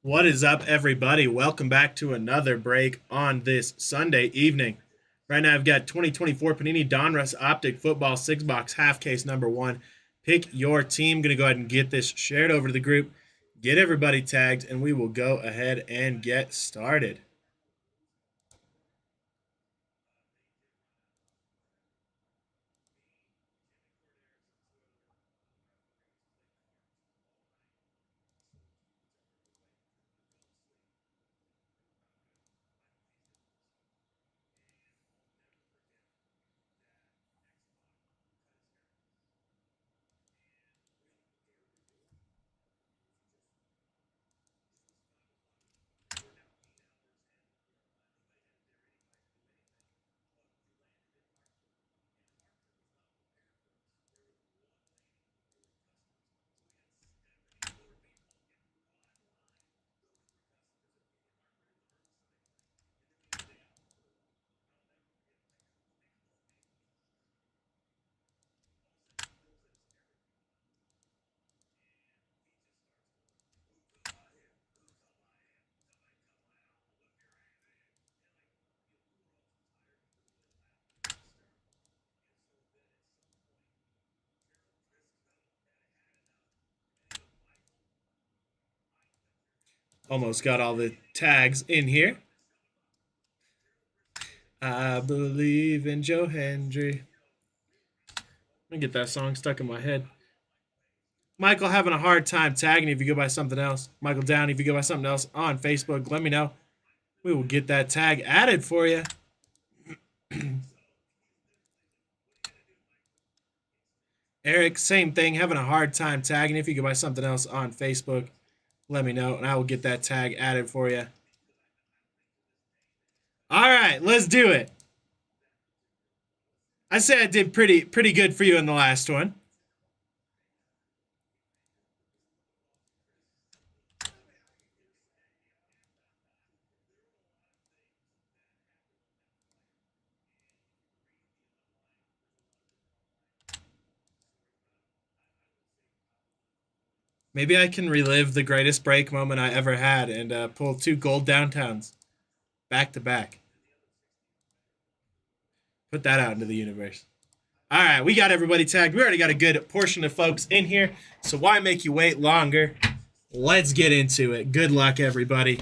What is up, everybody? Welcome back to another break on this Sunday evening. Right now, I've got 2024 Panini Donruss Optic Football 6-box half case number 1. Pick your team. Going to go ahead and get this shared over to the group, get everybody tagged, and we will go ahead and get started. Almost got all the tags in here. I believe in Joe Hendry. Let me get that song stuck in my head. Michael having a hard time tagging if you go by something else. Michael Downey, if you go by something else on Facebook, let me know. We will get that tag added for you. Eric, same thing, having a hard time tagging. If you go by something else on Facebook, let me know, and I will get that tag added for you. All right, let's do it. I said I did pretty good for you in the last one. Maybe I can relive the greatest break moment I ever had and pull 2 gold downtowns back to back. Put that out into the universe. All right, we got everybody tagged. We already got a good portion of folks in here, so why make you wait longer? Let's get into it. Good luck, everybody.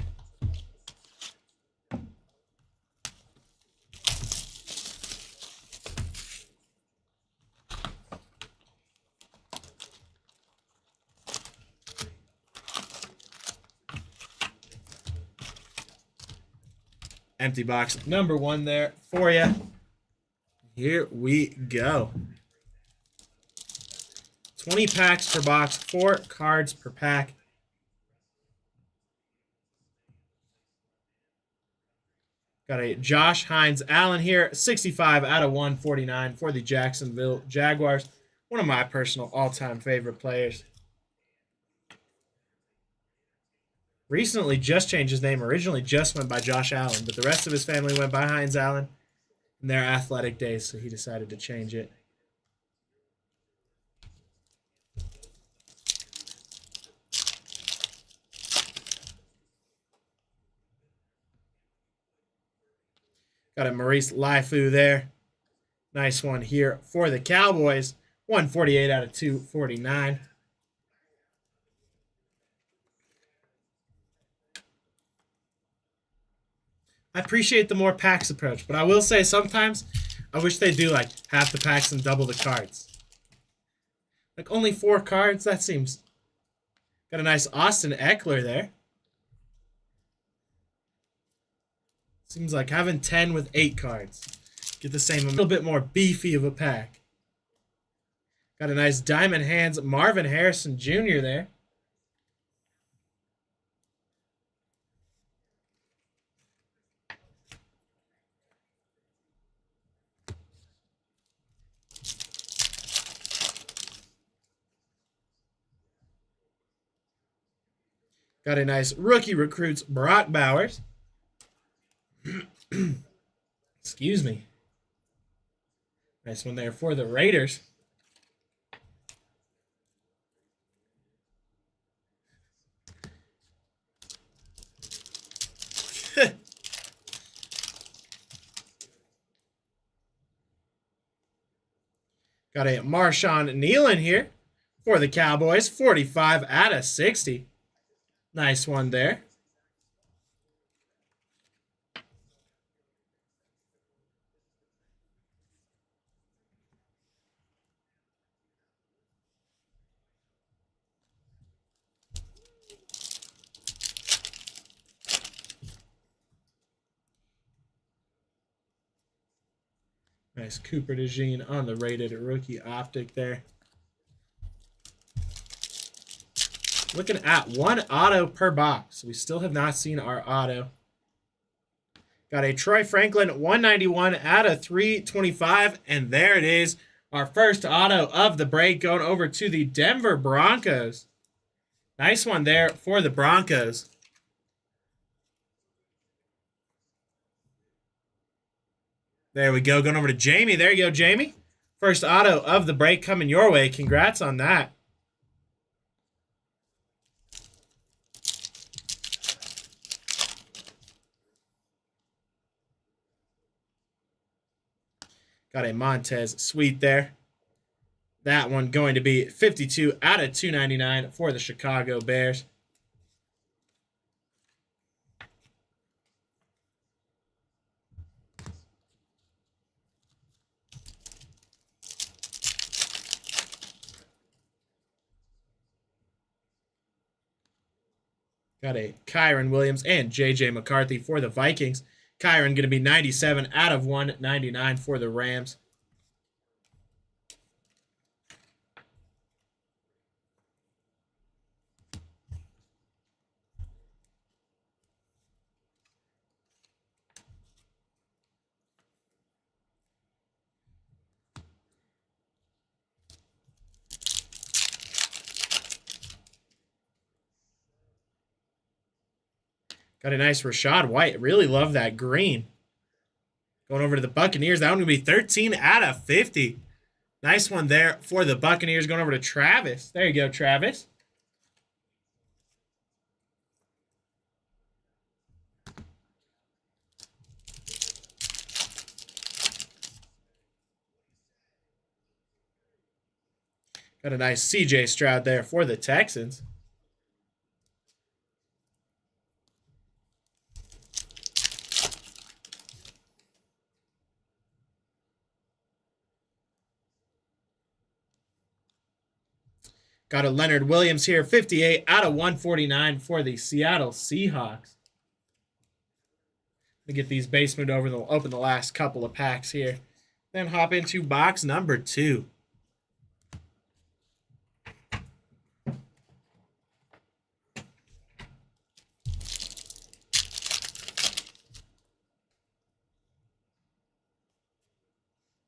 Empty box number 1 there for you. Here we go. 20 packs per box, 4 cards per pack. Got a Josh Hines Allen here, 65 out of 149 for the Jacksonville Jaguars. One of my personal all-time favorite players. Recently just changed his name. Originally just went by Josh Allen, but the rest of his family went by Hines Allen in their athletic days, so he decided to change it. Got a Maurice Lifu there. Nice one here for the Cowboys. 148 out of 249. I appreciate the more packs approach, but I will say sometimes I wish they do like half the packs and double the cards. Like only 4 cards? That seems... Got a nice Austin Eckler there. Seems like having 10 with 8 cards. Get the same, a little bit more beefy of a pack. Got a nice Diamond Hands Marvin Harrison Jr. there. Got a nice rookie recruits Brock Bowers. Excuse me. Nice one there for the Raiders. Got a Marshawn Nealon here for the Cowboys. 45 out of 60. Nice one there. Nice Cooper DeJean on the rated rookie optic there. Looking at one auto per box. We still have not seen our auto. Got a Troy Franklin 191 out of 325. And there it is. Our first auto of the break going over to the Denver Broncos. Nice one there for the Broncos. There we go. Going over to Jamie. There you go, Jamie. First auto of the break coming your way. Congrats on that. Got a Montez Sweet there. That one going to be 52 out of 299 for the Chicago Bears. Got a Kyron Williams and J.J. McCarthy for the Vikings. Kyron going to be 97 out of 199 for the Rams. Got a nice Rachaad White. Really love that green. Going over to the Buccaneers. That one going to be 13 out of 50. Nice one there for the Buccaneers. Going over to Travis. There you go, Travis. Got a nice C.J. Stroud there for the Texans. Got a Leonard Williams here, 58 out of 149 for the Seattle Seahawks. Let me get these base moved over and we'll open the last couple of packs here. Then hop into box number 2.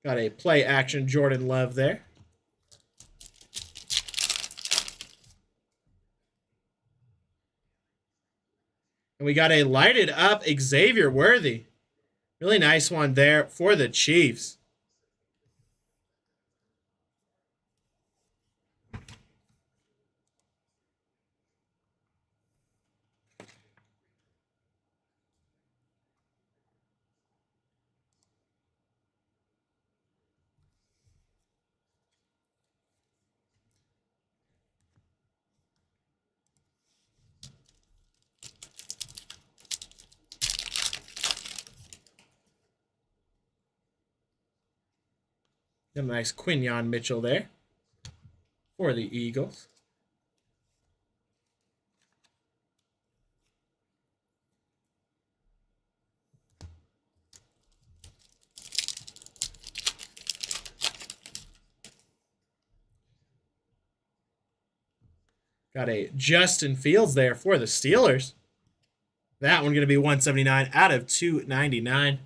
Got a play action Jordan Love there. And we got a lighted up Xavier Worthy. Really nice one there for the Chiefs. A nice Quinyon Mitchell there for the Eagles. Got a Justin Fields there for the Steelers. That one going to be 179 out of 299.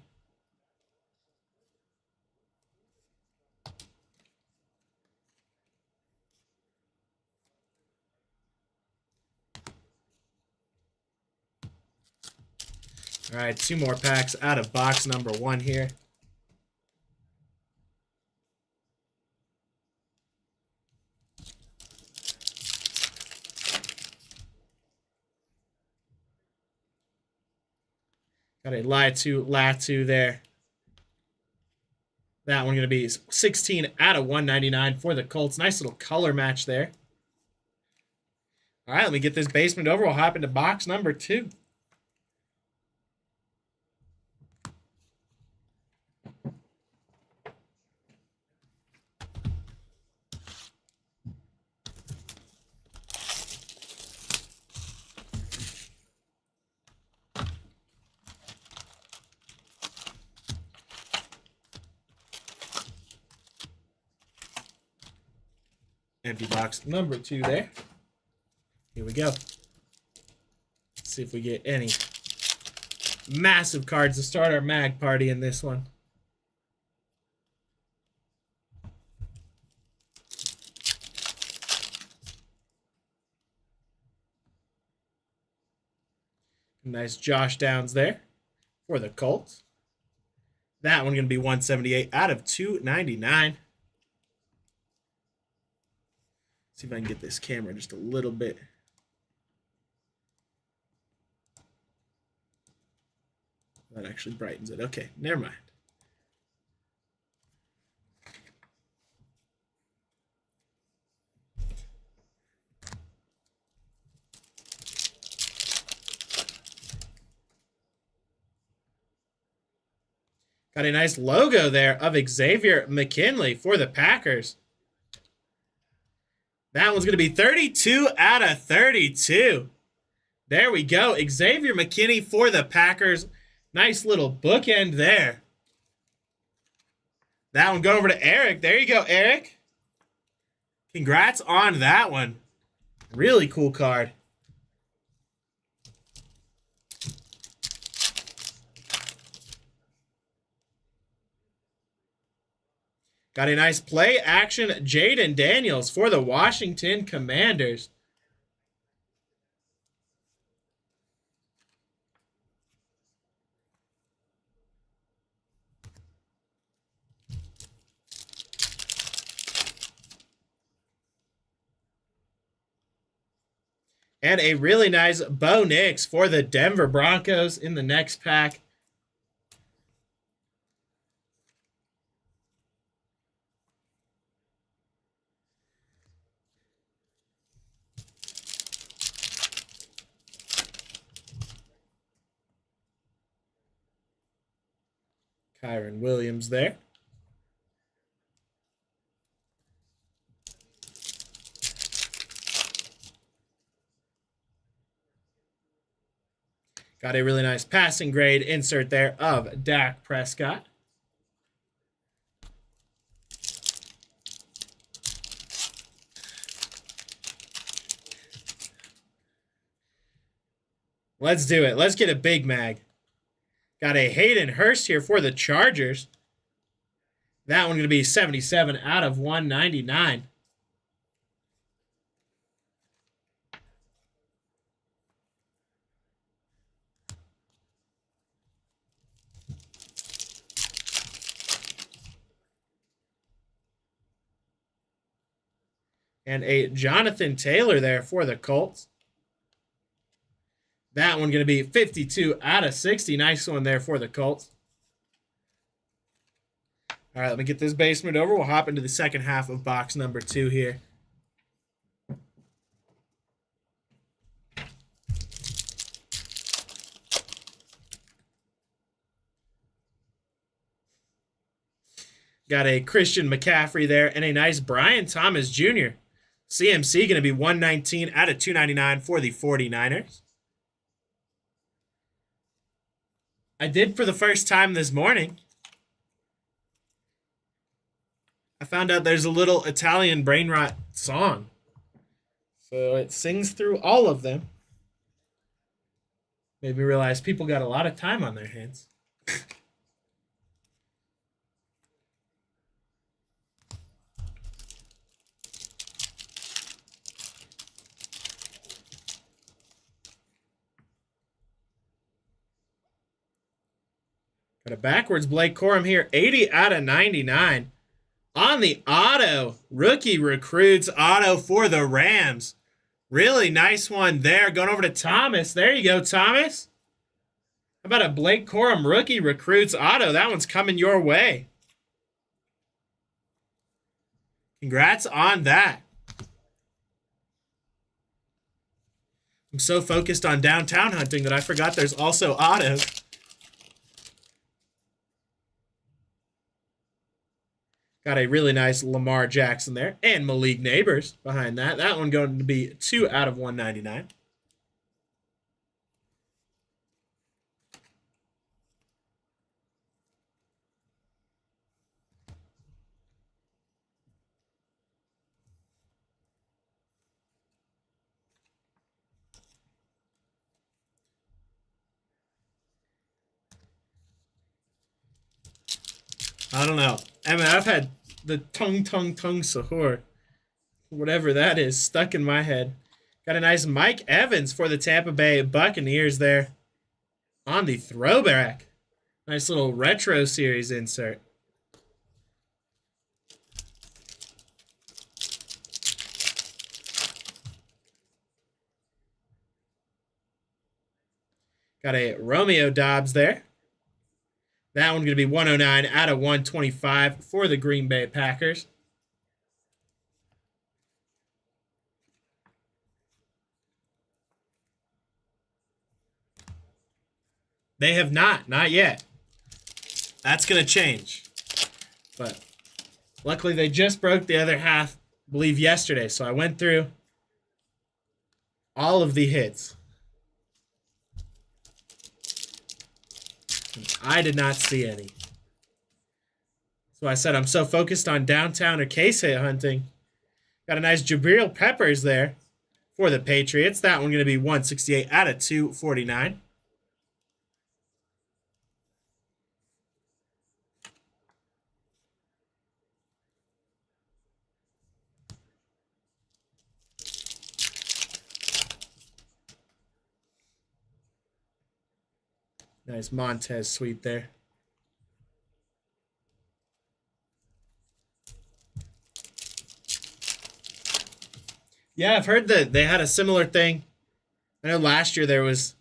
All right, 2 more packs out of box number 1 here. Got a Latu there. That one going to be 16 out of 199 for the Colts. Nice little color match there. All right, let me get this basement over. We'll hop into box number 2. Empty box number 2 there. Here we go. Let's see if we get any massive cards to start our mag party in this one. Nice Josh Downs there for the Colts. That one going to be 178 out of 299. See if I can get this camera just a little bit. That actually brightens it. Okay, never mind. Got a nice logo there of Xavier McKinley for the Packers. That one's going to be 32 out of 32. There we go. Xavier McKinney for the Packers. Nice little bookend there. That one go over to Eric. There you go, Eric. Congrats on that one. Really cool card. Got a nice play action Jaden Daniels for the Washington Commanders. And a really nice Bo Nix for the Denver Broncos in the next pack. Kyron Williams there. Got a really nice passing grade insert there of Dak Prescott. Let's do it. Let's get a big mag. Got a Hayden Hurst here for the Chargers. That one going to be 77 out of 199. And a Jonathan Taylor there for the Colts. That one going to be 52 out of 60. Nice one there for the Colts. All right, let me get this basement over. We'll hop into the second half of box number 2 here. Got a Christian McCaffrey there and a nice Brian Thomas Jr. CMC going to be 119 out of 299 for the 49ers. I did for the first time this morning. I found out there's a little Italian brain rot song. So it sings through all of them. Made me realize people got a lot of time on their hands. Got a backwards Blake Corum here. 80 out of 99. On the auto. Rookie recruits auto for the Rams. Really nice one there. Going over to Thomas. There you go, Thomas. How about a Blake Corum rookie recruits auto? That one's coming your way. Congrats on that. I'm so focused on downtown hunting that I forgot there's also autos. Got a really nice Lamar Jackson there. And Malik Neighbors behind that. That one going to be 2 out of 199. I don't know. I mean, I've had the tongue sahur, whatever that is, stuck in my head. Got a nice Mike Evans for the Tampa Bay Buccaneers there on the throwback. Nice little retro series insert. Got a Romeo Doubs there. That one's going to be 109 out of 125 for the Green Bay Packers. They have not yet. That's going to change. But luckily they just broke the other half, I believe, yesterday. So I went through all of the hits. I did not see any. So I said I'm so focused on downtown or case hit hunting. Got a nice Jabril Peppers there for the Patriots. That one going to be 168 out of 249. Nice Montez sweep there. Yeah, I've heard that they had a similar thing. I know last year there was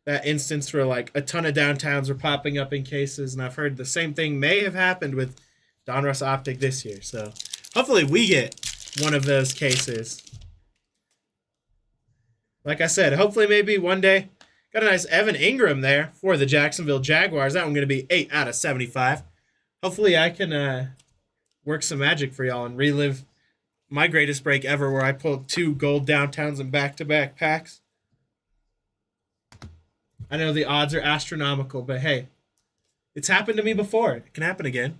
that instance where like a ton of downtowns were popping up in cases, and I've heard the same thing may have happened with Donruss Optic this year. So hopefully we get one of those cases. Like I said, hopefully maybe one day. Got a nice Evan Ingram there for the Jacksonville Jaguars. That one going to be 8 out of 75. Hopefully I can work some magic for y'all and relive my greatest break ever where I pulled 2 gold downtowns in back-to-back packs. I know the odds are astronomical, but hey, it's happened to me before. It can happen again.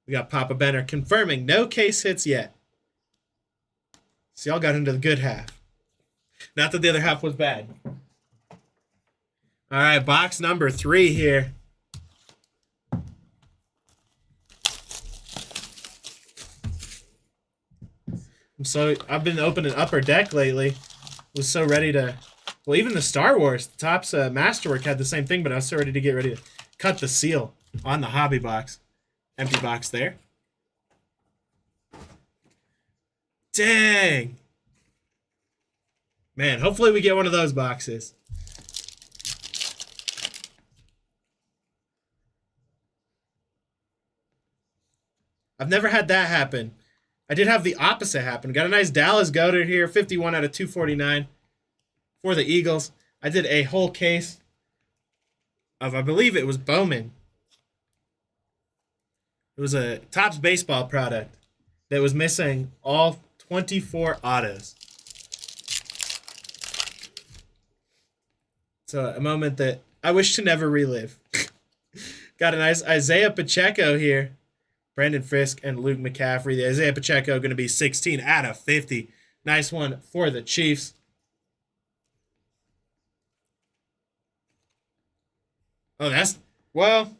We got Papa Benner confirming no case hits yet. So y'all got into the good half. Not that the other half was bad. All right, box number 3 here. I've been opening Upper Deck lately. Was so ready to, well, even the Star Wars, the Topps Masterwork had the same thing, but I was so ready to cut the seal on the hobby box. Empty box there. Dang. Man, hopefully we get one of those boxes. I've never had that happen. I did have the opposite happen. Got a nice Dallas Goedert here, 51 out of 249 for the Eagles. I did a whole case of, I believe it was Bowman. It was a Topps baseball product that was missing all 24 autos. So a moment that I wish to never relive. Got a nice Isaiah Pacheco here. Brandon Frisk and Luke McCaffrey. The Isaiah Pacheco going to be 16 out of 50. Nice one for the Chiefs. Oh, well.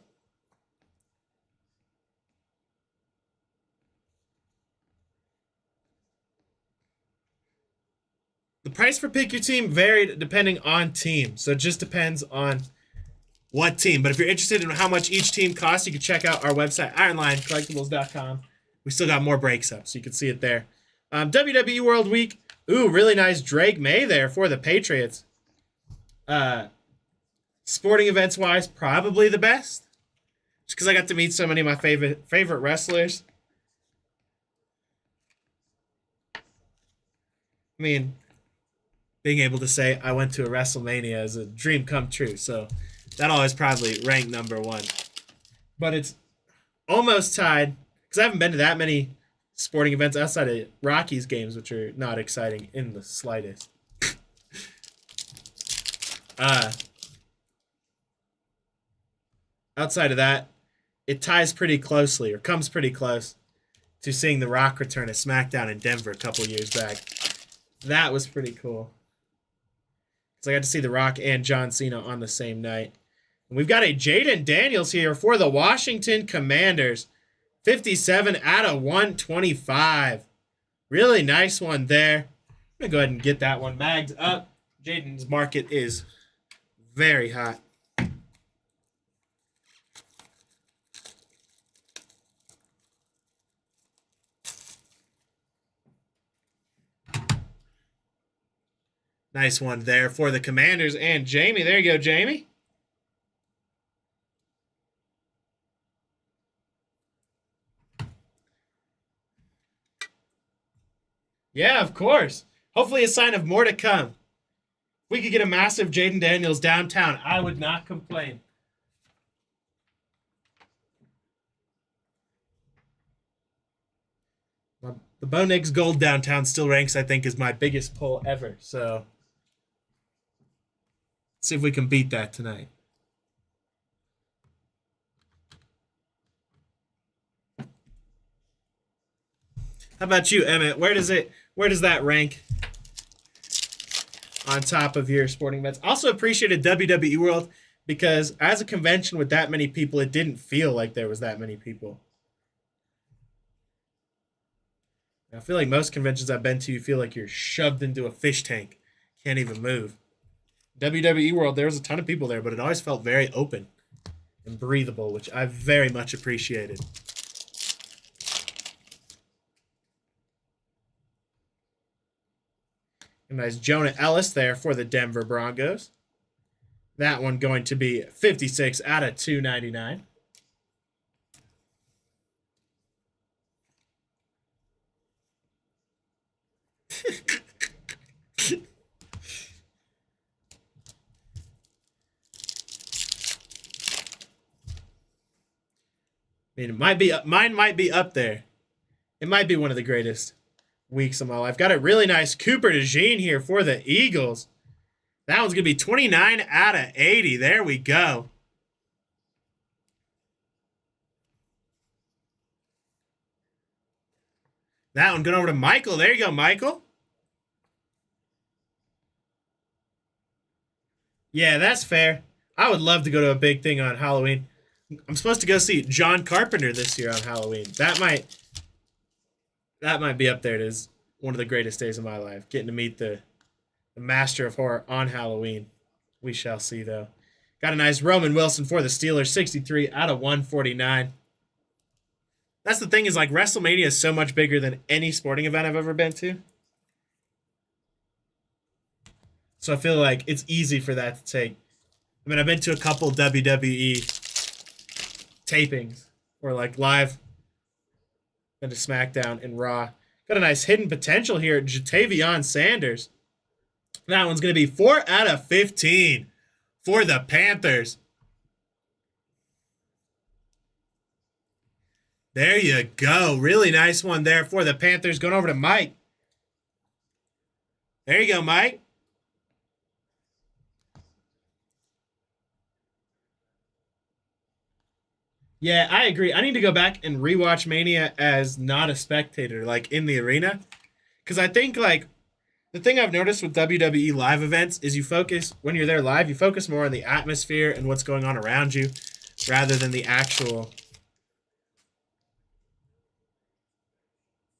The price for pick your team varied depending on team. So it just depends on what team. But if you're interested in how much each team costs, you can check out our website, ironlinecollectibles.com. We still got more breaks up, so you can see it there. WWE World Week, Ooh, really nice Drake May there for the Patriots. Sporting events wise, probably the best. Just because I got to meet so many of my favorite wrestlers. I mean, being able to say I went to a WrestleMania is a dream come true. So that always probably rank number one. But it's almost tied because I haven't been to that many sporting events outside of Rockies games, which are not exciting in the slightest. Outside of that, it ties pretty closely or comes pretty close to seeing The Rock return at SmackDown in Denver a couple years back. That was pretty cool. Because I got to see The Rock and John Cena on the same night. And we've got a Jaden Daniels here for the Washington Commanders. 57 out of 125. Really nice one there. I'm going to go ahead and get that one magged up. Jaden's market is very hot. Nice one there for the Commanders and Jamie. There you go, Jamie. Yeah, of course. Hopefully a sign of more to come. If we could get a massive Jaden Daniels downtown, I would not complain. The Bo Nix Gold downtown still ranks, I think, as my biggest pull ever. So let's see if we can beat that tonight. How about you, Emmett? Where does that rank on top of your sporting events? Also appreciated WWE World because as a convention with that many people, it didn't feel like there was that many people. I feel like most conventions I've been to, you feel like you're shoved into a fish tank. Can't even move. WWE World, there was a ton of people there, but it always felt very open and breathable, which I very much appreciated. A nice Jonah Ellis there for the Denver Broncos. That one going to be 56 out of 299. I mean, mine might be up there. It might be one of the greatest weeks of my life. Got a really nice Cooper DeJean here for the Eagles. That one's going to be 29 out of 80. There we go. That one going over to Michael. There you go, Michael. Yeah, that's fair. I would love to go to a big thing on Halloween. I'm supposed to go see John Carpenter this year on Halloween. That might be up there. It is one of the greatest days of my life. Getting to meet the master of horror on Halloween. We shall see, though. Got a nice Roman Wilson for the Steelers. 63 out of 149. That's the thing is, like, WrestleMania is so much bigger than any sporting event I've ever been to. So I feel like it's easy for that to take. I mean, I've been to a couple WWE tapings or like live. Been to SmackDown and Raw. Got a nice hidden potential here at Jatavion Sanders. That one's going to be 4 out of 15 for the Panthers. There you go. Really nice one there for the Panthers. Going over to Mike. There you go, Mike. Yeah, I agree. I need to go back and rewatch Mania as not a spectator, like in the arena. Because I think, like, the thing I've noticed with WWE live events is you focus, when you're there live, you focus more on the atmosphere and what's going on around you rather than the actual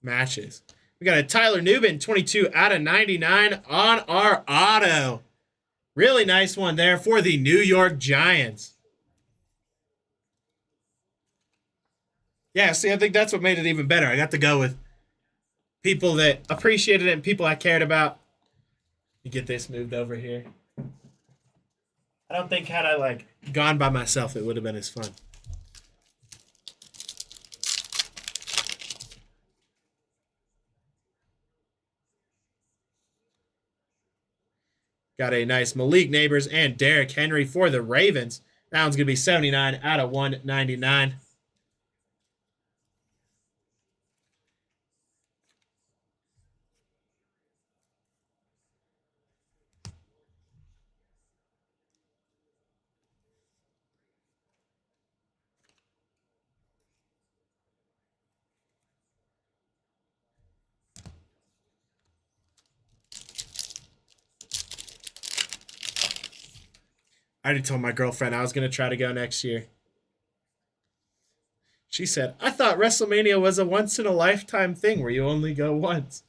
matches. We got a Tyler Newman, 22 out of 99 on our auto. Really nice one there for the New York Giants. Yeah, see, I think that's what made it even better. I got to go with People that appreciated it and people I cared about. You get this moved over here. I don't think had I like gone by myself, it would have been as fun. Got a nice Malik Neighbors and Derrick Henry for the Ravens. That one's going to be 79 out of 199. I already told my girlfriend I was going to try to go next year. She said, I thought WrestleMania was a once in a lifetime thing where you only go once.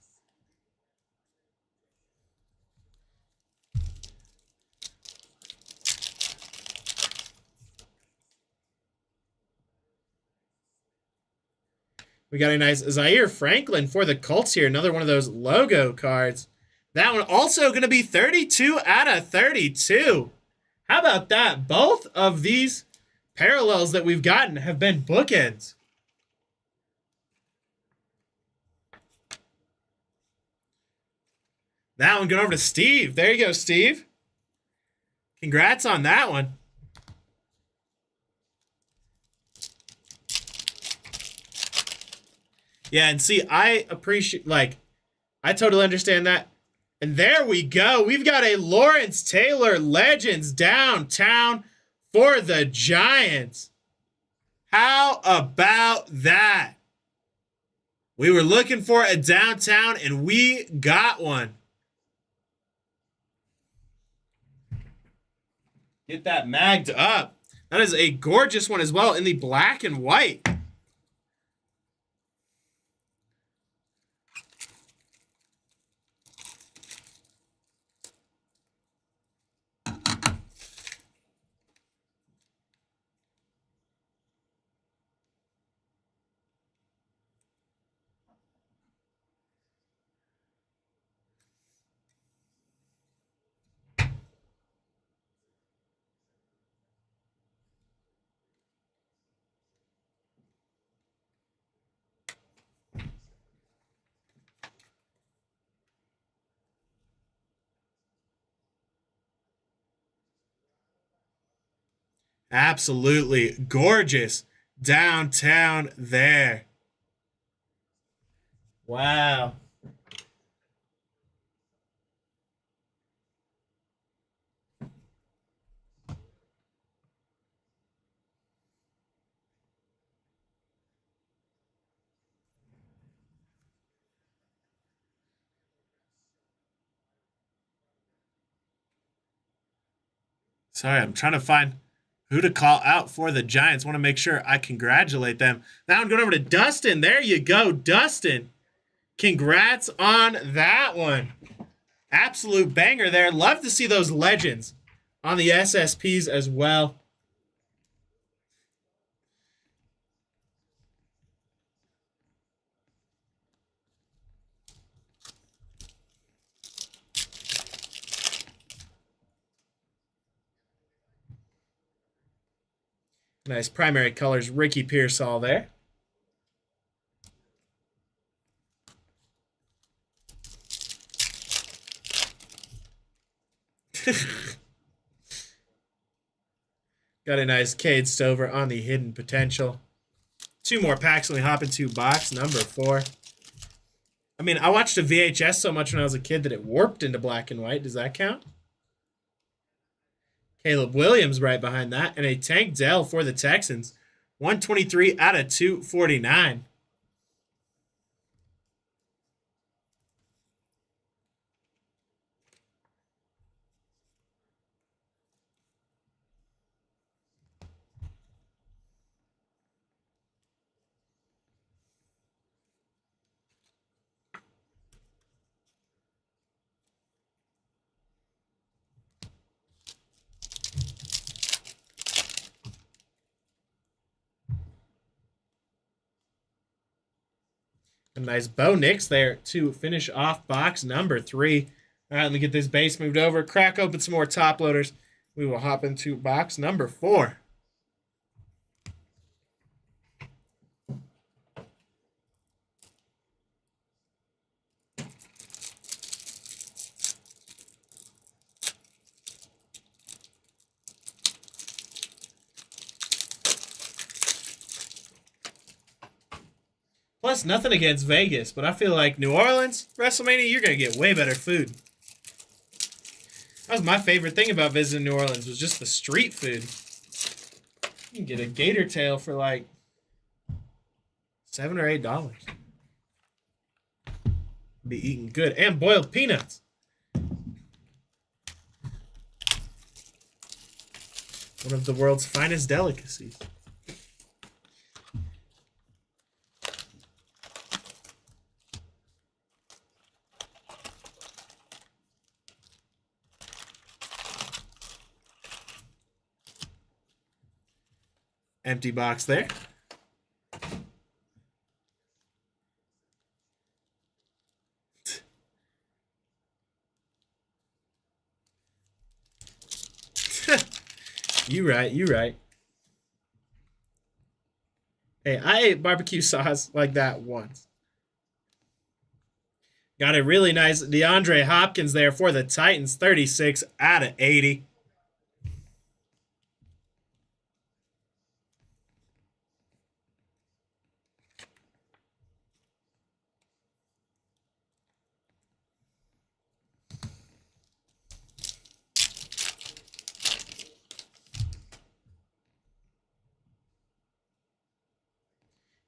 We got a nice Zaire Franklin for the Colts here. Another one of those logo cards. That one also going to be 32 out of 32. How about that? Both of these parallels that we've gotten have been bookends. That one going over to Steve. There you go, Steve. Congrats on that one. Yeah, and see, I appreciate, like, I totally understand that. And there we go. We've got a Lawrence Taylor Legends downtown for the Giants. How about that? We were looking for a downtown, and we got one. Get that magged up. That is a gorgeous one as well in the black and white. Absolutely gorgeous downtown there. Wow. Sorry, I'm trying to find who to call out for the Giants. Want to make sure I congratulate them. Now I'm going over to Dustin. There you go, Dustin. Congrats on that one. Absolute banger there. Love to see those legends on the SSPs as well. Nice primary colors, Ricky Pearsall there. Got a nice Cade Stover on the hidden potential. Two more packs and we hop into box number 4. I mean, I watched a VHS so much when I was a kid that it warped into black and white. Does that count? Caleb Williams right behind that. And a Tank Dell for the Texans. 123 out of 249. nice Bo Nix there to finish off box number 3. All right, let me get this base moved over. Crack open some more top loaders. We will hop into box number 4. Plus, nothing against Vegas, but I feel like New Orleans, WrestleMania, you're going to get way better food. That was my favorite thing about visiting New Orleans, was just the street food. You can get a gator tail for like $7 or $8. Be eating good. And boiled peanuts. One of the world's finest delicacies. Empty box there. You right. Hey, I ate barbecue sauce like that once. Got a really nice DeAndre Hopkins there for the Titans, 36 out of 80.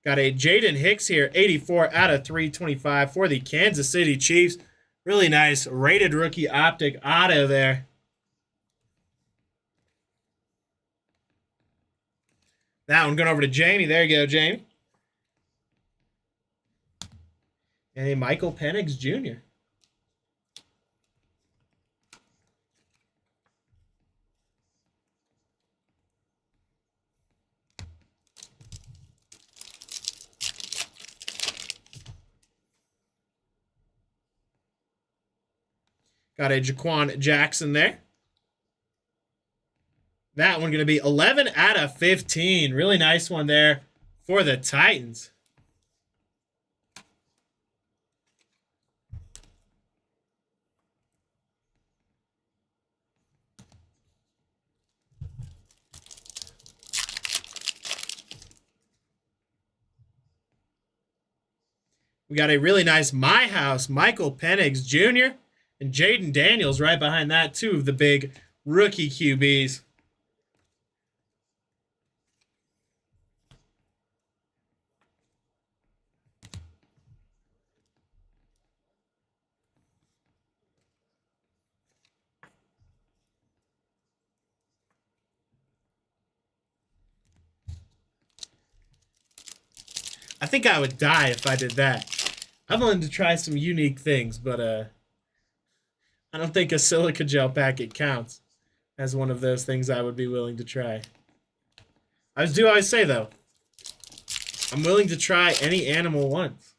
Got a Jaden Hicks here, 84 out of 325 for the Kansas City Chiefs. Really nice rated rookie optic auto there. That one going over to Jamie. There you go, Jamie. And a Michael Penix Jr. Got a Jaquan Jackson there. That one going to be 11 out of 15. Really nice one there for the Titans. We got a really nice My House Michael Penix Jr. and Jaden Daniels right behind that, 2 of the big rookie QBs. I think I would die if I did that. I'm willing to try some unique things, but I don't think a silica gel packet counts as one of those things I would be willing to try. I do always say, though, I'm willing to try any animal once.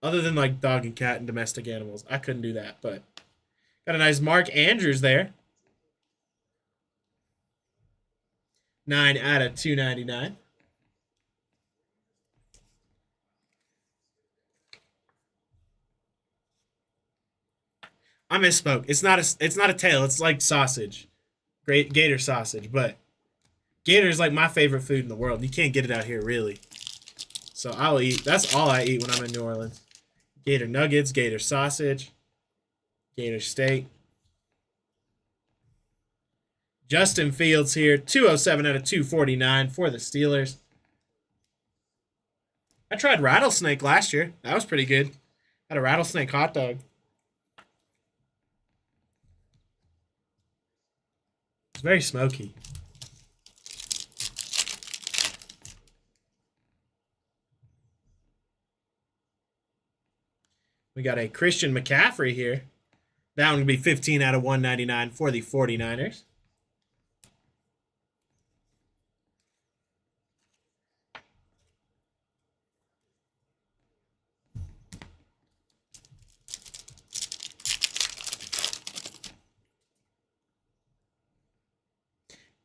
Other than, like, dog and cat and domestic animals. I couldn't do that, but got a nice Mark Andrews there. 9 out of 299. I misspoke. It's not a tail. It's like sausage, great gator sausage. But gator is like my favorite food in the world. You can't get it out here really. So I'll eat. That's all I eat when I'm in New Orleans. Gator nuggets, gator sausage, gator steak. Justin Fields here, 207 out of 249 for the Steelers. I tried rattlesnake last year. That was pretty good. Had a rattlesnake hot dog. It's very smoky. We got a Christian McCaffrey here. That one would be 15 out of 199 for the 49ers.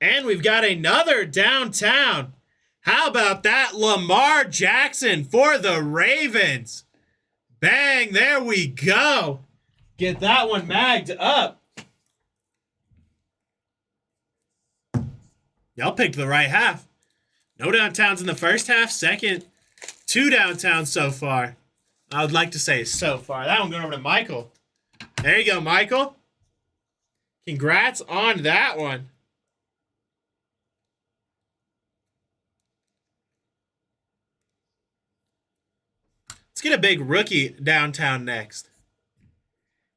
And we've got another downtown. How about that? Lamar Jackson for the Ravens. Bang, there we go. Get that one magged up. Y'all picked the right half. No downtowns in the first half. Second, 2 downtowns so far. I would like to say so far. That one going over to Michael. There you go, Michael. Congrats on that one. Let's get a big rookie downtown next.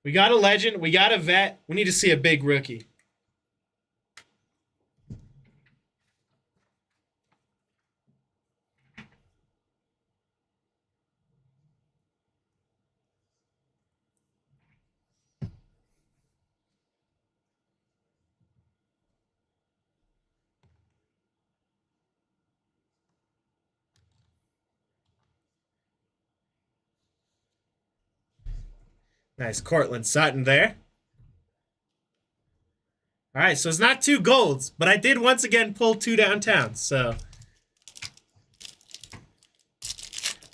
We got a legend. We got a vet. We need to see a big rookie. Nice Cortland Sutton there. All right, so it's not 2 golds, but I did once again pull 2 downtowns, so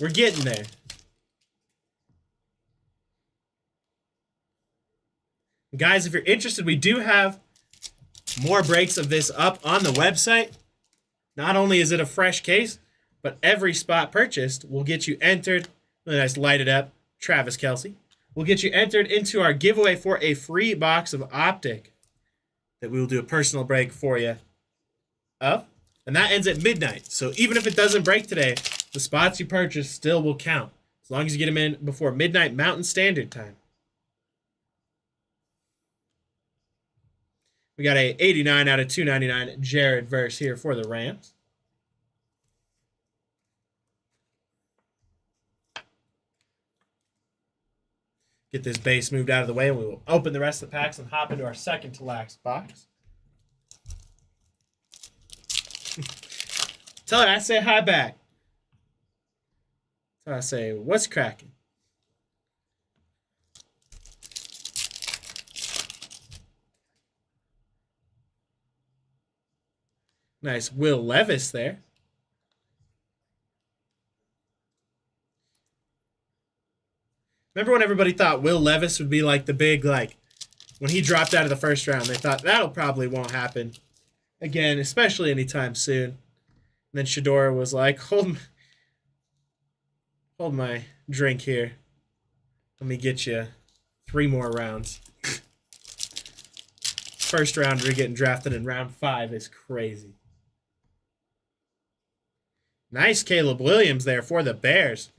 we're getting there. Guys, if you're interested, we do have more breaks of this up on the website. Not only is it a fresh case, but every spot purchased will get you entered. Really nice, light it up. Travis Kelce. We'll get you entered into our giveaway for a free box of Optic that we will do a personal break for you of. And that ends at midnight. So even if it doesn't break today, the spots you purchase still will count, as long as you get them in before midnight Mountain Standard Time. We got a 89 out of 299 Jared Verse here for the Rams. Get this base moved out of the way, and we will open the rest of the packs and hop into our second to last box. Tell her I say hi back. So I say, what's cracking? Nice Will Levis there. Remember when everybody thought Will Levis would be like the big, like, when he dropped out of the first round, they thought that'll probably won't happen again, especially anytime soon. And then Shador was like, hold my drink here. Let me get you 3 more rounds. First rounder getting drafted in round 5 is crazy. Nice Caleb Williams there for the Bears.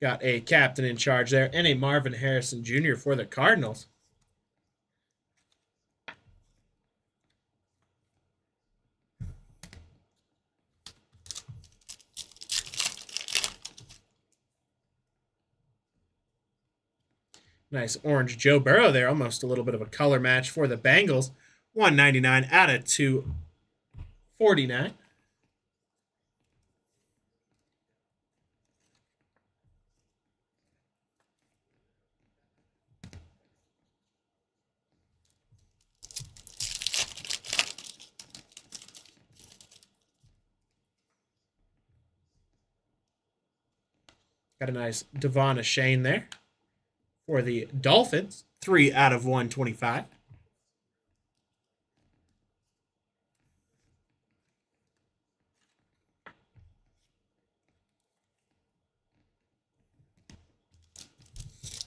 Got a captain in charge there and a Marvin Harrison Jr. for the Cardinals. Nice orange Joe Burrow there. Almost a little bit of a color match for the Bengals. 199 out of 249. Got a nice Devon Achane there for the Dolphins. 3 out of 125.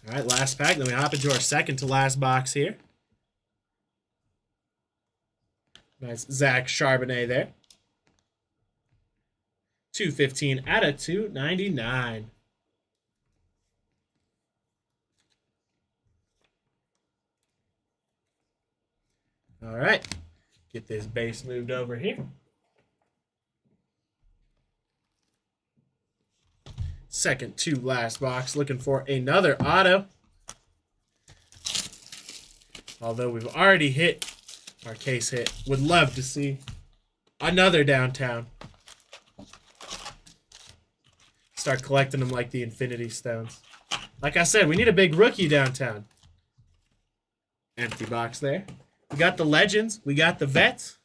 All right, last pack. Then we hop into our second to last box here. Nice Zach Charbonnet there. 215 out of 299. All right, get this base moved over here. Second to last box, looking for another auto. Although we've already hit Our case hit. Would love to see another downtown. Start collecting them like the Infinity Stones. Like I said, we need a big rookie downtown. Empty box there. We got the legends. We got the vets.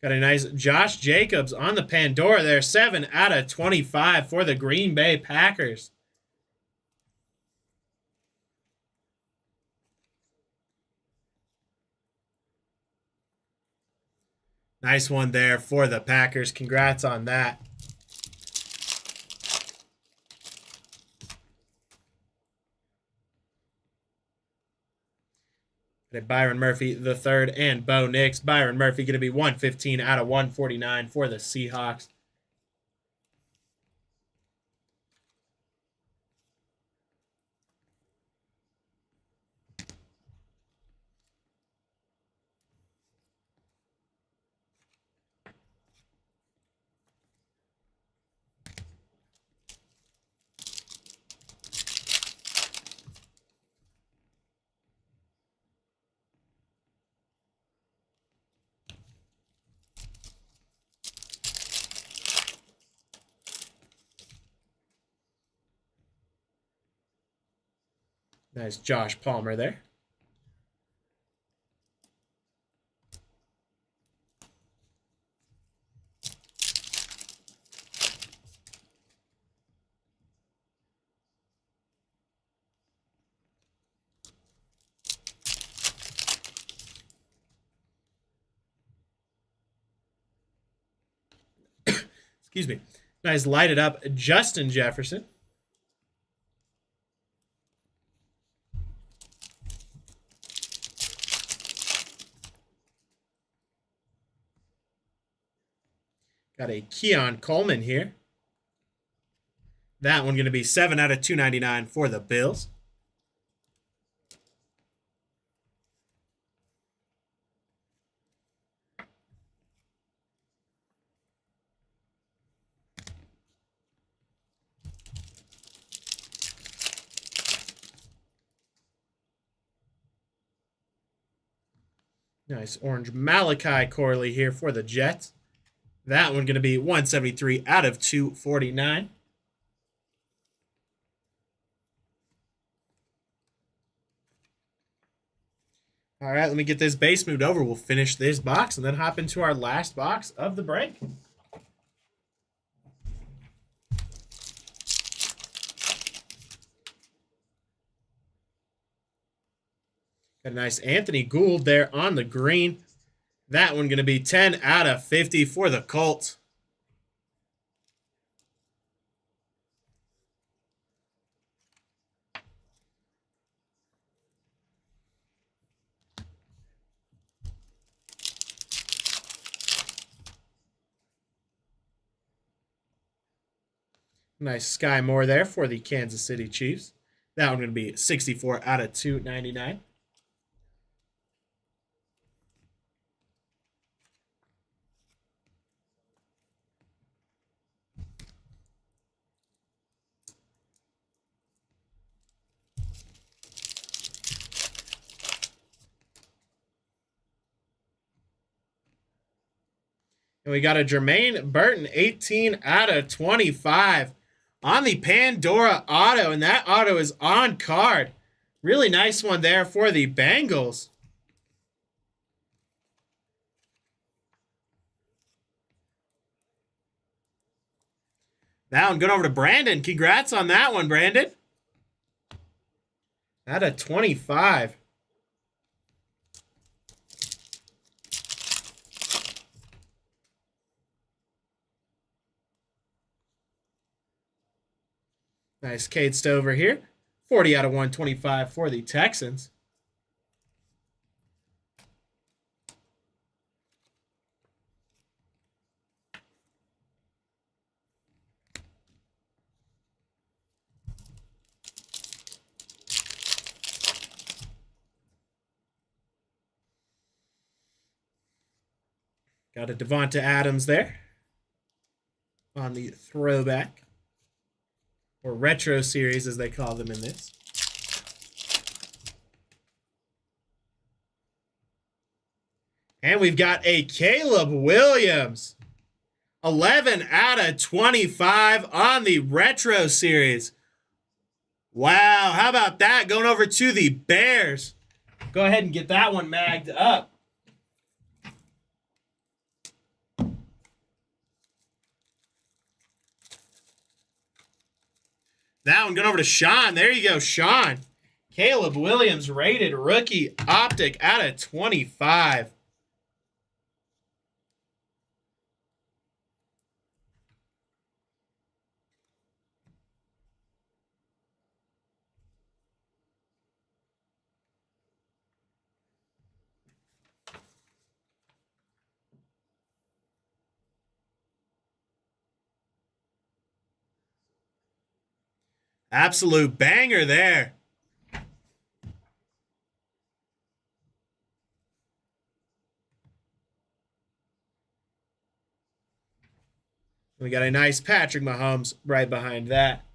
Got a nice Josh Jacobs on the Pandora there. 7 out of 25 for the Green Bay Packers. Nice one there for the Packers. Congrats on that. Byron Murphy the third and Bo Nix. Byron Murphy going to be 115 out of 149 for the Seahawks. Nice Josh Palmer there. Excuse me. Nice lighted up Justin Jefferson. Got a Keon Coleman here. That one going to be 7 out of 299 for the Bills. Nice orange Malachi Corley here for the Jets. That one going to be 173 out of 249. All right, let me get this base moved over. We'll finish this box and then hop into our last box of the break. Got a nice Anthony Gould there on the green. That one going to be 10 out of 50 for the Colts. Nice Sky Moore there for the Kansas City Chiefs. That one going to be 64 out of 299. And we got a Jermaine Burton, 18 out of 25 on the Pandora auto. And that auto is on card. Really nice one there for the Bengals. That one going over to Brandon. Congrats on that one, Brandon. Out of 25. Nice Cade Stover here. 40 out of 125 for the Texans. Got a Devonta Adams there on the throwback, or retro series as they call them in this. And we've got a Caleb Williams. 11 out of 25 on the retro series. Wow, how about that? Going over to the Bears. Go ahead and get that one magged up. That one going over to Sean. There you go, Sean. Caleb Williams, rated rookie optic out of 25. Absolute banger there. We got a nice Patrick Mahomes right behind that.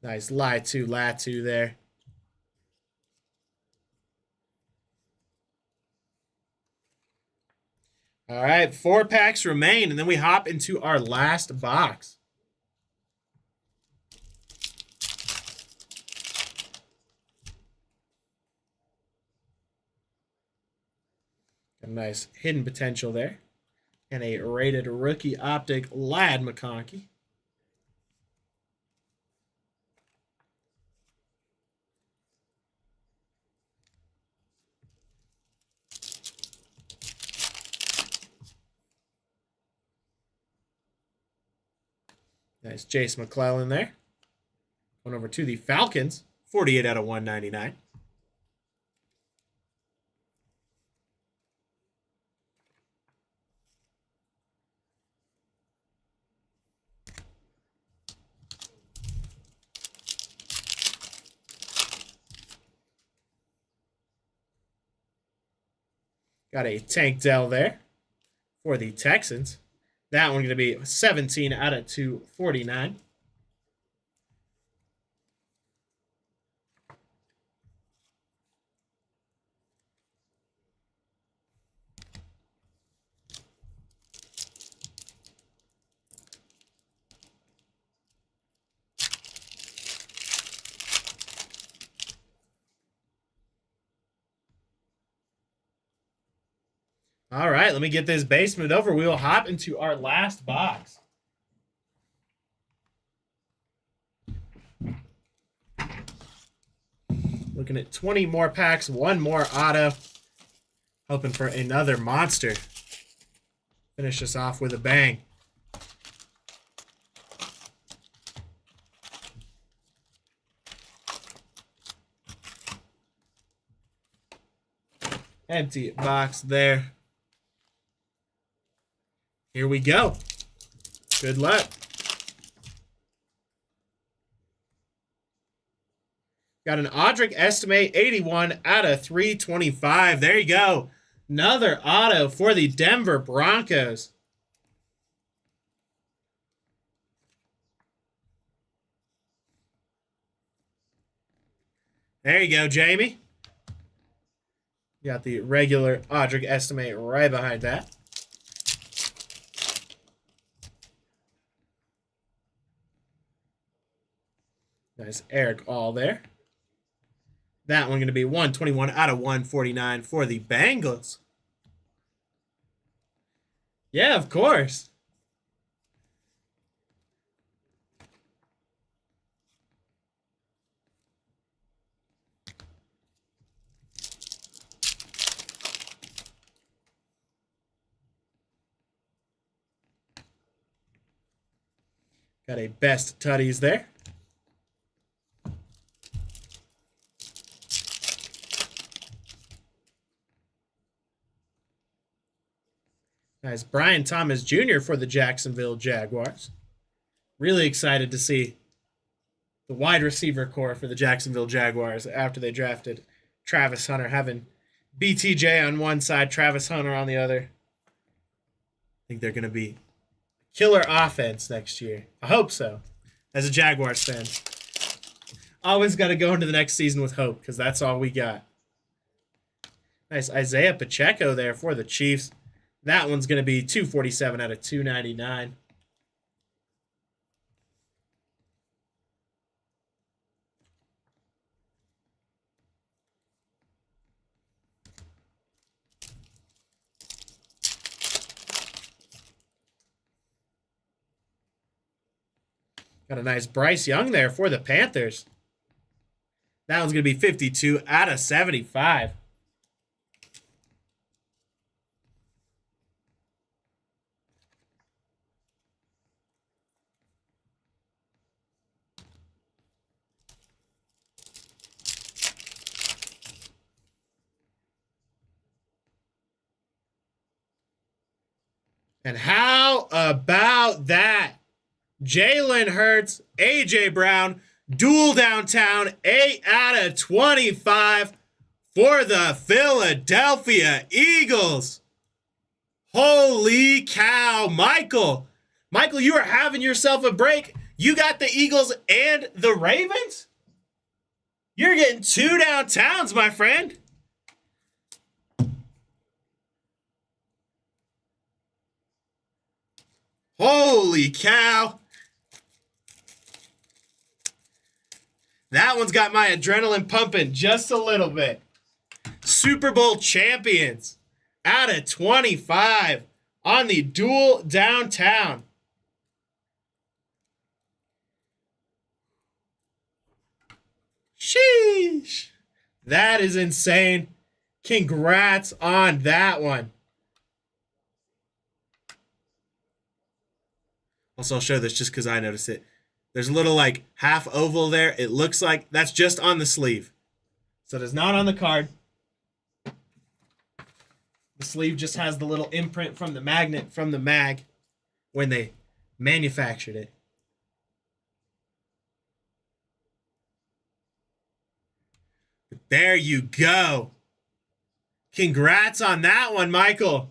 Nice Latu there. All right, 4 packs remain, and then we hop into our last box. A nice hidden potential there. And a rated rookie optic, Lad McConkey. Nice Jace McClellan there. Going over to the Falcons, 48 out of 199. Got a Tank Dell there for the Texans. That one going to be 17 out of 249. All right, let me get this base moved over. We will hop into our last box. Looking at 20 more packs, 1 more auto. Hoping for another monster. Finish this off with a bang. Empty box there. Here we go. Good luck. Got an Audric Estimate 81 out of 325. There you go. Another auto for the Denver Broncos. There you go, Jamie. Got the regular Audric Estimate right behind that. Nice Eric All there. That one going to be 121 out of 149 for the Bengals. Yeah, of course. Got a Best Tutties there. Nice Brian Thomas Jr. for the Jacksonville Jaguars. Really excited to see the wide receiver core for the Jacksonville Jaguars after they drafted Travis Hunter, having BTJ on one side, Travis Hunter on the other. I think they're going to be killer offense next year. I hope so. As a Jaguars fan, always got to go into the next season with hope because that's all we got. Nice Isaiah Pacheco there for the Chiefs. That one's going to be 247 out of 299. Got a nice Bryce Young there for the Panthers. That one's going to be 52 out of 75. And how about that? Jalen Hurts, A.J. Brown, dual downtown, 8 out of 25 for the Philadelphia Eagles. Holy cow, Michael. Michael, you are having yourself a break. You got the Eagles and the Ravens? You're getting 2 downtowns, my friend. Holy cow. That one's got my adrenaline pumping just a little bit. Super Bowl champions out of 25 on the dual downtown. Sheesh. That is insane. Congrats on that one. Also, I'll show this just because I noticed it. There's a little like half oval there. It looks like that's just on the sleeve. So it is not on the card. The sleeve just has the little imprint from the magnet from the mag when they manufactured it. But there you go. Congrats on that one, Michael.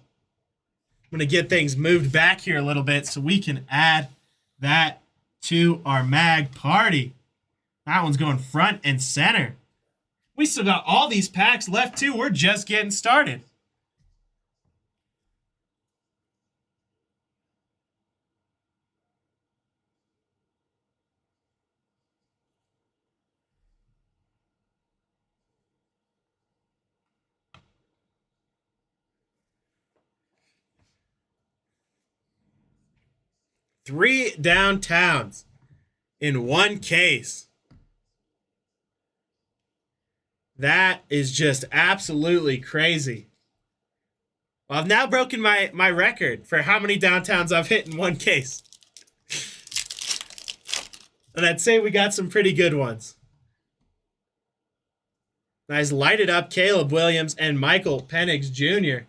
I'm going to get things moved back here a little bit so we can add that to our mag party. That one's going front and center. We still got all these packs left too. We're just getting started. Three downtowns in one case. That is just absolutely crazy. Well, I've now broken my record for how many downtowns I've hit in one case. And I'd say we got some pretty good ones. Nice lighted up Caleb Williams and Michael Penix Jr.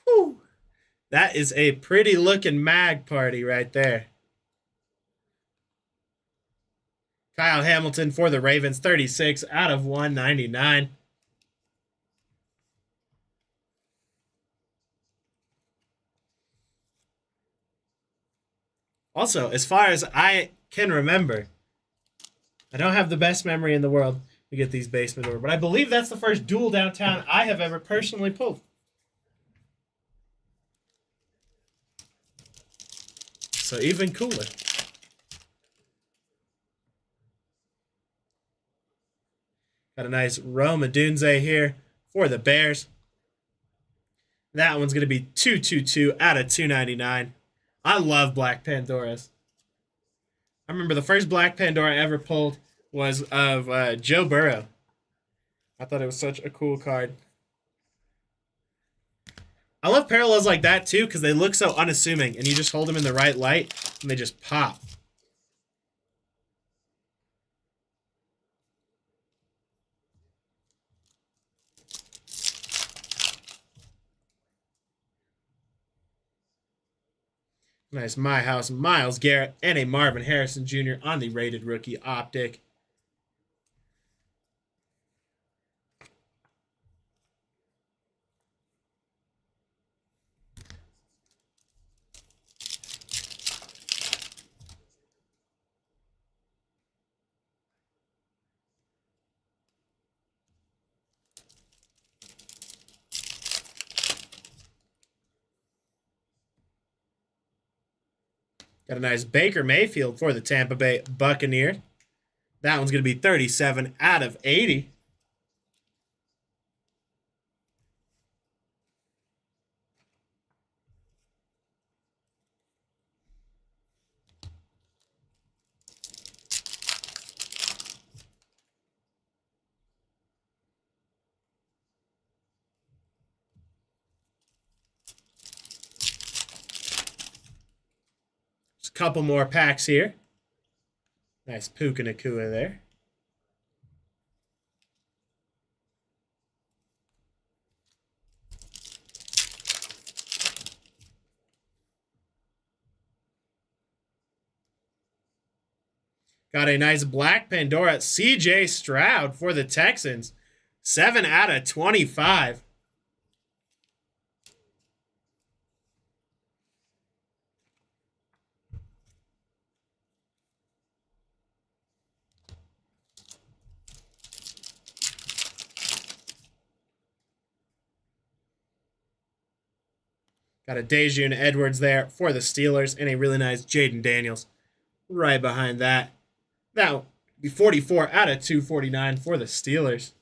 Whew. That is a pretty looking mag party right there. Kyle Hamilton for the Ravens, 36 out of 199. Also, as far as I can remember, I don't have the best memory in the world to get these basement over, but I believe that's the first dual downtown I have ever personally pulled. So even cooler. Got a nice Rome Odunze here for the Bears. That one's going to be 222 out of 299. I love Black Pandoras. I remember the first Black Pandora I ever pulled was of Joe Burrow. I thought it was such a cool card. I love parallels like that too because they look so unassuming and you just hold them in the right light and they just pop. Nice My House, Myles Garrett, and a Marvin Harrison Jr. on the rated rookie optic. Got a nice Baker Mayfield for the Tampa Bay Buccaneers. That one's going to be 37 out of 80. Just a couple more packs here. Nice Puka Nacua there. Got a nice black Pandora CJ Stroud for the Texans. 7 out of 25. Got a Dejoun Edwards there for the Steelers and a really nice Jaden Daniels right behind that. That will be 44 out of 249 for the Steelers.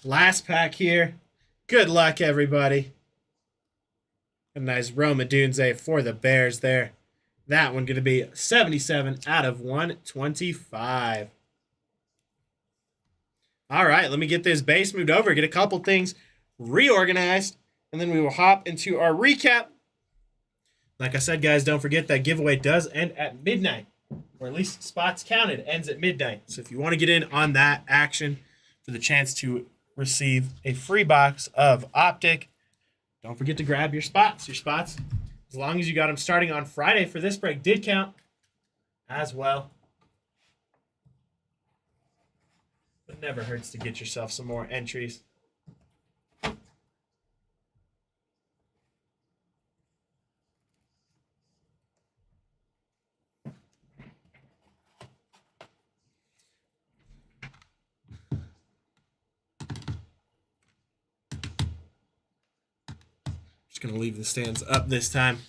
Last pack here. Good luck, everybody. A nice Rome Odunze for the Bears there. That one going to be 77 out of 125. All right, let me get this base moved over, get a couple things reorganized, and then we will hop into our recap. Like I said, guys, don't forget that giveaway does end at midnight, or at least spots counted ends at midnight. So if you want to get in on that action for the chance to receive a free box of Optic, don't forget to grab your spots. Your spots, as long as you got them starting on Friday for this break, did count as well. But it never hurts to get yourself some more entries. Going to leave the stands up this time.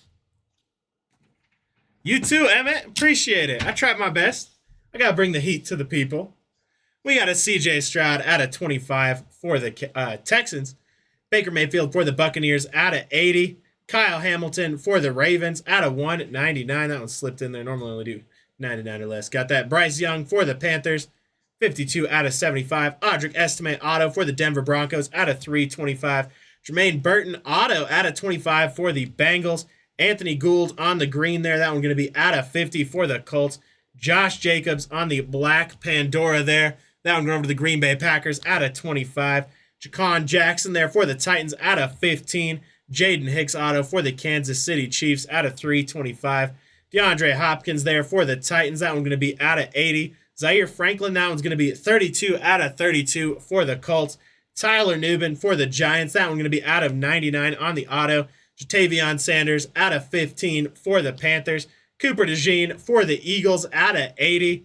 You too, Emmett. Appreciate it. I tried my best. I got to bring the heat to the people. We got a CJ Stroud out of 25 for the Texans. Baker Mayfield for the Buccaneers out of 80. Kyle Hamilton for the Ravens out of 199. That one slipped in there. Normally only do 99 or less. Got that. Bryce Young for the Panthers. 52 out of 75. Audric Estime auto for the Denver Broncos out of 325. Jermaine Burton auto out of 25 for the Bengals. Anthony Gould on the green there. That one going to be out of 50 for the Colts. Josh Jacobs on the black Pandora there. That one going over to the Green Bay Packers out of 25. Jaquan Jackson there for the Titans out of 15. Jaden Hicks auto for the Kansas City Chiefs out of 325. DeAndre Hopkins there for the Titans. That one going to be out of 80. Zaire Franklin, that one's going to be 32 out of 32 for the Colts. Tyler Nubin for the Giants. That one going to be out of 99 on the auto. Jatavion Sanders out of 15 for the Panthers. Cooper DeJean for the Eagles out of 80.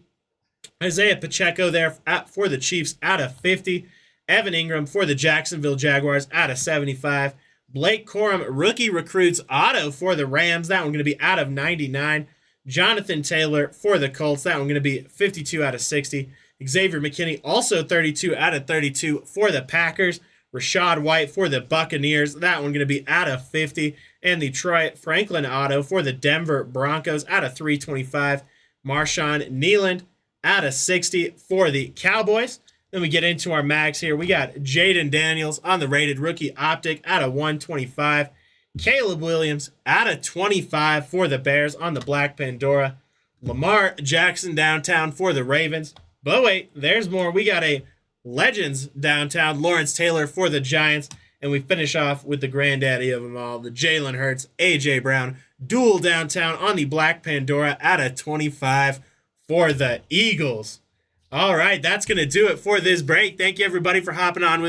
Isaiah Pacheco there for the Chiefs out of 50. Evan Ingram for the Jacksonville Jaguars out of 75. Blake Corum, rookie recruits auto for the Rams. That one going to be out of 99. Jonathan Taylor for the Colts. That one going to be 52 out of 60. Xavier McKinney also 32 out of 32 for the Packers. Rashad White for the Buccaneers. That one going to be out of 50. And the Troy Franklin auto for the Denver Broncos out of 325. Marshawn Nealand out of 60 for the Cowboys. Then we get into our mags here. We got Jaden Daniels on the rated rookie optic out of 125. Caleb Williams out of 25 for the Bears on the Black Pandora. Lamar Jackson downtown for the Ravens. But wait, there's more. We got a Legends downtown, Lawrence Taylor for the Giants. And we finish off with the granddaddy of them all, the Jalen Hurts, A.J. Brown, dual downtown on the Black Pandora out of 25 for the Eagles. All right, that's going to do it for this break. Thank you, everybody, for hopping on with